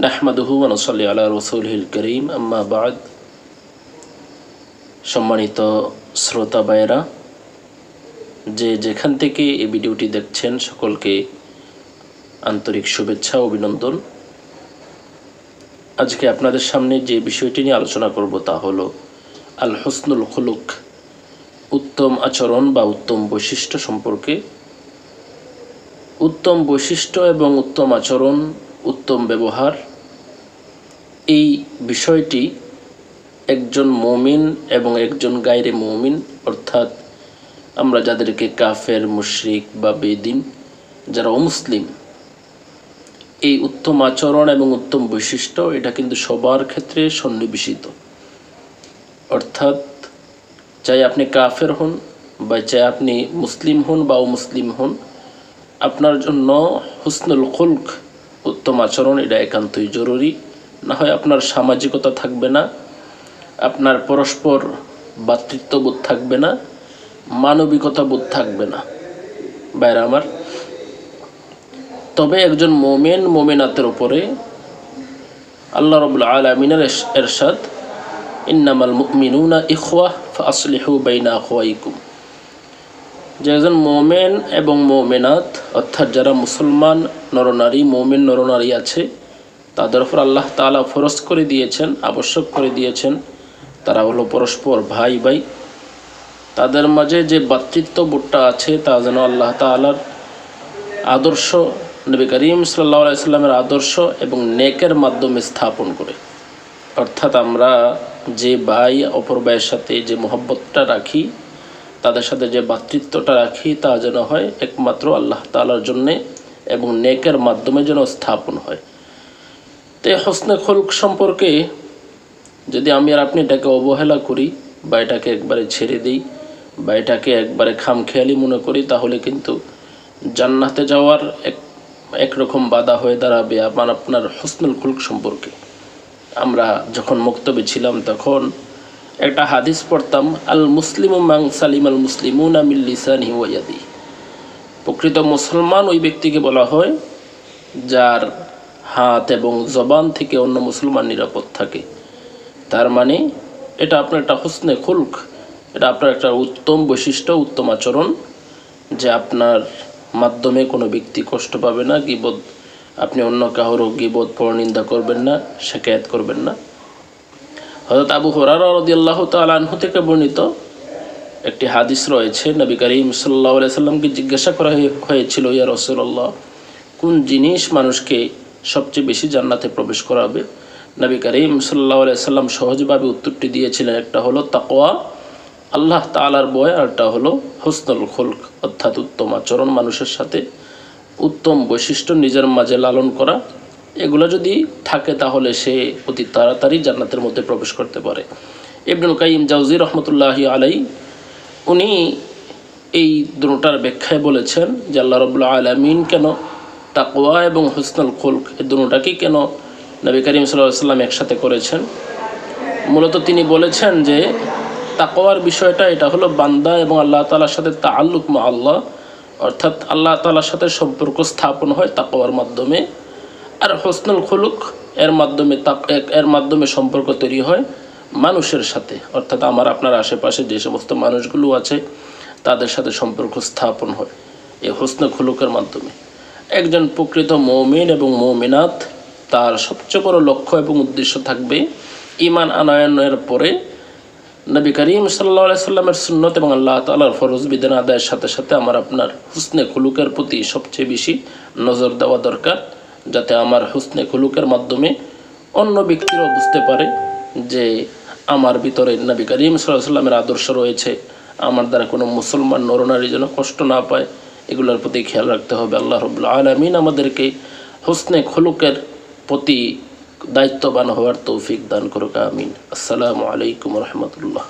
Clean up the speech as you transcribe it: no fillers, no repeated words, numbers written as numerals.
নাহমাদুহু ওয়া নুসাল্লি আলা রাসূলিহিল কারীম, আম্মা বা'দ। সম্মানিত শ্রোতা ভাইয়েরা, যেখান থেকে এই ভিডিওটি দেখছেন সকলকে আন্তরিক শুভেচ্ছা ও অভিনন্দন। আজকে আপনাদের সামনে যে বিষয়টি নিয়ে আলোচনা করব তা হলো আল হুসনুল খুলুক, উত্তম আচরণ বা উত্তম বৈশিষ্ট্য সম্পর্কে। উত্তম বৈশিষ্ট্য এবং উত্তম আচরণ, উত্তম ব্যবহার, এই বিষয়টি একজন মুমিন এবং একজন গায়রে মুমিন, অর্থাৎ আমরা যাদেরকে কাফের, মুশরিক বা বেদিন, যারা অমুসলিম, এই উত্তম আচরণ এবং উত্তম বৈশিষ্ট্য এটা কিন্তু সবার ক্ষেত্রে সন্নিবেশিত। অর্থাৎ চাই আপনি কাফের হন বা চাই আপনি মুসলিম হন বা অমুসলিম হন, আপনার জন্য হুসনুল খুলক, উত্তম আচরণ, এটা একান্তই জরুরি। না হয় আপনার সামাজিকতা থাকবে না, আপনার পরস্পর ভ্রাতৃত্ববোধ থাকবে না, মানবিকতা বোধ থাকবে না। বাইরে আমার, তবে একজন মোমেন মোমেনাতের উপরে আল্লাহ রাব্বুল আলামিনের ইরশাদ, ইন্নামাল মুমিনুনা ইখওয়া ফাসলিহু বাইনা আখওয়াইকুম, যে একজন মোমেন এবং মোমেনাত, অর্থাৎ যারা মুসলমান নরনারী, মোমেন নরনারী আছে, তাদের উপর আল্লাহ তাআলা ফরজ করে দিয়েছেন, আবশ্যক করে দিয়েছেন, তারা হলো পরস্পর ভাই ভাই। তাদের মাঝে যে ভ্রাতৃত্ববোধটা আছে তা যেন আল্লাহ তাআলার আদর্শ, নবী করিম সাল্লাল্লাহু আলাইহি সাল্লামের আদর্শ এবং নেকের মাধ্যমে স্থাপন করে। অর্থাৎ আমরা যে ভাই অপর ভাইয়ের সাথে যে মহব্বতটা রাখি, তাদের সাথে যে ভ্রাতৃত্বটা রাখি, তা যেন হয় একমাত্র আল্লাহ তাআলার জন্যে এবং নেকের মাধ্যমে যেন স্থাপন হয়। তো এই হুসনে খুলক সম্পর্কে যদি আমি আর আপনি এটাকে অবহেলা করি বা এটাকে একবারে ছেড়ে দিই বা এটাকে একবারে খামখেয়ালি মনে করি, তাহলে কিন্তু জান্নাতে যাওয়ার একরকম বাধা হয়ে দাঁড়াবে আপনার হুসনুল খুলক সম্পর্কে। আমরা যখন মুক্তবে ছিলাম তখন একটা হাদিস পড়তাম, আল মুসলিমু মান সালিম আল মুসলিমুনা মিন লিসানিহি ওয়া ইয়াদিহি। প্রকৃত মুসলমান ওই ব্যক্তিকে বলা হয় যার হাত এবং জবান থেকে অন্য মুসলমান নিরাপদ থাকে। তার মানে এটা আপনার একটা হুসনে খুলক, এটা আপনার একটা উত্তম বৈশিষ্ট্য, উত্তম আচরণ, যে আপনার মাধ্যমে কোনো ব্যক্তি কষ্ট পাবে না। গীবত, আপনি অন্য কারো গীবত, পরনিন্দা করবেন না, শিকায়াত করবেন না। হযরত আবু হুরায়রা রাদিয়াল্লাহু তাআলা আনহু থেকে বর্ণিত একটি হাদিস রয়েছে, নবী করিম সাল্লাল্লাহু আলাইহি সাল্লামকে জিজ্ঞাসা করা হয়েছিল, ইয়া রাসূলুল্লাহ, কোন জিনিস মানুষকে সবচেয়ে বেশি জান্নাতে প্রবেশ করাবে? নবী করিম সাল্লাল্লাহু আলাইহি সাল্লাম সহজভাবে উত্তরটি দিয়েছিলেন, একটা হলো তাকওয়া, আল্লাহ তাআলার ভয়, আর একটা হলো হুসনুল খুলক, অর্থাৎ উত্তম আচরণ, মানুষের সাথে উত্তম বৈশিষ্ট্য নিজের মাঝে লালন করা। এগুলো যদি থাকে তাহলে সে অতি তাড়াতাড়ি জান্নাতের মধ্যে প্রবেশ করতে পারে। ইবনুল কাইয়িম জাওজি রাহমাতুল্লাহি আলাইহি উনি এই দুটোটার ব্যাখ্যায় বলেছেন যে আল্লাহ রাব্বুল আলামিন কেন তাকওয়া এবং হুসনুল খুলক এই দুটোটাকেই কেন নবী করিম সাল্লাল্লাহু আলাইহি সাল্লাম একসাথে করেছেন। মূলত তিনি বলেছেন যে তাকওয়ার বিষয়টা এটা হলো বান্দা এবং আল্লাহ তাআলার সাথে তাআল্লুক মা আল্লাহ, অর্থাৎ আল্লাহ তাআলার সাথে সম্পর্ক স্থাপন হয় তাকওয়ার মাধ্যমে। আর হুসনুল খুলুক এর মাধ্যমে সম্পর্ক তৈরি হয় মানুষের সাথে, অর্থাৎ আমার আপনার আশেপাশে যে সমস্ত মানুষগুলো আছে তাদের সাথে সম্পর্ক স্থাপন হয় এই হুসনুল খুলুকের মাধ্যমে। একজন প্রকৃত মুমিন এবং মুমিনাত, তার সবচেয়ে বড় লক্ষ্য এবং উদ্দেশ্য থাকবে ঈমান আনয়নের পরে নবী করিম সাল্লাল্লাহু আলাইহি সাল্লামের সুন্নত এবং আল্লাহ তাআলার ফরজ বিধান আদায়ের সাথে সাথে আমার আপনার হুসনে খুলুকের প্রতি সবচেয়ে বেশি নজর দেওয়া দরকার, যাতে আমার হুসনে খুলুকের মাধ্যমে অন্য ব্যক্তিরাও বুঝতে পারে যে আমার ভিতরে নবী করিম সাল্লাল্লাহু আলাইহি সাল্লামের আদর্শ রয়েছে। আমার দ্বারা কোনো মুসলমান নরনারী যেন কষ্ট না পায়, এগুলোর প্রতি খেয়াল রাখতে হবে। আল্লাহ রাব্বুল আলামিন আমাদেরকে হুসনে খুলুকের প্রতি দায়িত্ববান হওয়ার তৌফিক দান করুক, আমিন। আসসালামু আলাইকুম ওয়া রাহমাতুল্লাহ।